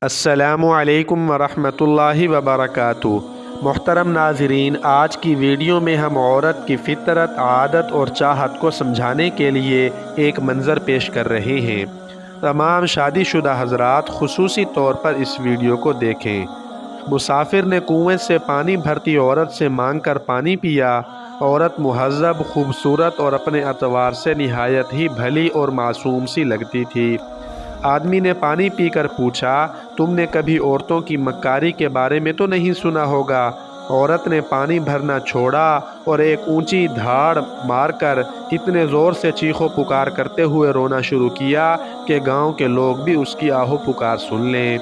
السلام علیکم ورحمۃ اللہ وبرکاتہ۔ محترم ناظرین، آج کی ویڈیو میں ہم عورت کی فطرت، عادت اور چاہت کو سمجھانے کے لیے ایک منظر پیش کر رہے ہیں۔ تمام شادی شدہ حضرات خصوصی طور پر اس ویڈیو کو دیکھیں۔ مسافر نے کنویں سے پانی بھرتی عورت سے مانگ کر پانی پیا۔ عورت مہذب، خوبصورت اور اپنے اعتبار سے نہایت ہی بھلی اور معصوم سی لگتی تھی۔ آدمی نے پانی پی کر پوچھا، تم نے کبھی عورتوں کی مکاری کے بارے میں تو نہیں سنا ہوگا؟ عورت نے پانی بھرنا چھوڑا اور ایک اونچی دھاڑ مار کر اتنے زور سے چیخ و پکار کرتے ہوئے رونا شروع کیا کہ گاؤں کے لوگ بھی اس کی آہ و پکار سن لیں۔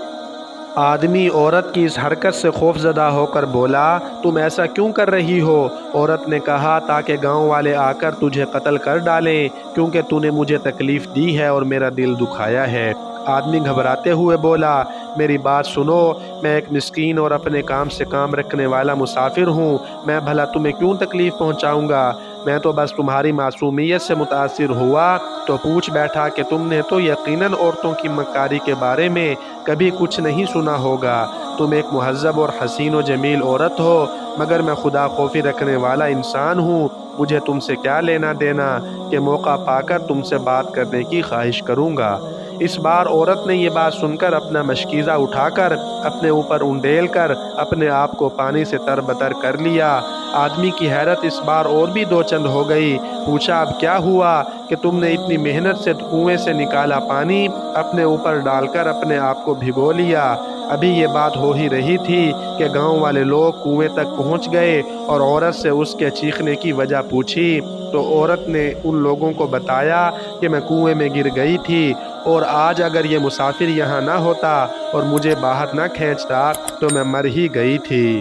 آدمی عورت کی اس حرکت سے خوف زدہ ہو کر بولا، تم ایسا کیوں کر رہی ہو؟ عورت نے کہا، تاکہ گاؤں والے آ کر تجھے قتل کر ڈالیں، کیونکہ تو نے مجھے تکلیف دی ہے اور میرا دل دکھایا ہے۔ آدمی گھبراتے ہوئے بولا، میری بات سنو، میں ایک مسکین اور اپنے کام سے کام رکھنے والا مسافر ہوں، میں بھلا تمہیں کیوں تکلیف پہنچاؤں گا؟ میں تو بس تمہاری معصومیت سے متاثر ہوا تو پوچھ بیٹھا کہ تم نے تو یقیناً عورتوں کی مکاری کے بارے میں کبھی کچھ نہیں سنا ہوگا۔ تم ایک مہذب اور حسین و جمیل عورت ہو، مگر میں خدا خوفی رکھنے والا انسان ہوں۔ مجھے تم سے کیا لینا دینا کہ موقع پا کر تم سے بات کرنے کی خواہش کروں گا۔ اس بار عورت نے یہ بات سن کر اپنا مشکیزہ اٹھا کر اپنے اوپر انڈیل کر اپنے آپ کو پانی سے تربتر کر لیا۔ آدمی کی حیرت اس بار اور بھی دو چند ہو گئی۔ پوچھا، اب کیا ہوا کہ تم نے اتنی محنت سے کنویں سے نکالا پانی اپنے اوپر ڈال کر اپنے آپ کو بھگو لیا؟ ابھی یہ بات ہو ہی رہی تھی کہ گاؤں والے لوگ کنویں تک پہنچ گئے اور عورت سے اس کے چیخنے کی وجہ پوچھی تو عورت نے ان لوگوں کو بتایا کہ میں کنویں میں گر گئی تھی، اور آج اگر یہ مسافر یہاں نہ ہوتا اور مجھے باہر نہ کھینچتا تو میں مر ہی گئی تھی۔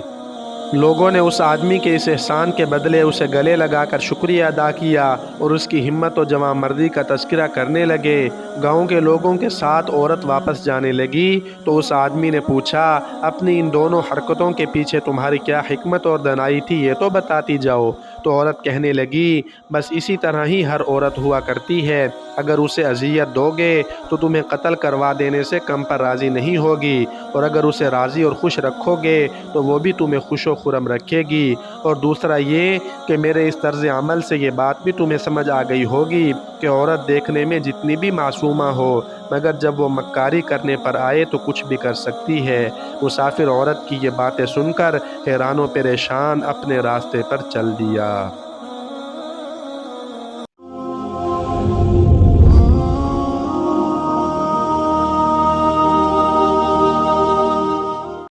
لوگوں نے اس آدمی کے اس احسان کے بدلے اسے گلے لگا کر شکریہ ادا کیا اور اس کی ہمت و جواں مردی کا تذکرہ کرنے لگے۔ گاؤں کے لوگوں کے ساتھ عورت واپس جانے لگی تو اس آدمی نے پوچھا، اپنی ان دونوں حرکتوں کے پیچھے تمہاری کیا حکمت اور دانائی تھی، یہ تو بتاتی جاؤ۔ تو عورت کہنے لگی، بس اسی طرح ہی ہر عورت ہوا کرتی ہے، اگر اسے اذیت دو گے تو تمہیں قتل کروا دینے سے کم پر راضی نہیں ہوگی، اور اگر اسے راضی اور خوش رکھو گے تو وہ بھی تمہیں خوش و خرم رکھے گی۔ اور دوسرا یہ کہ میرے اس طرز عمل سے یہ بات بھی تمہیں سمجھ آ گئی ہوگی کہ عورت دیکھنے میں جتنی بھی معصومہ ہو، مگر جب وہ مکاری کرنے پر آئے تو کچھ بھی کر سکتی ہے۔ مسافر عورت کی یہ باتیں سن کر حیران و پریشان اپنے راستے پر چل دیا۔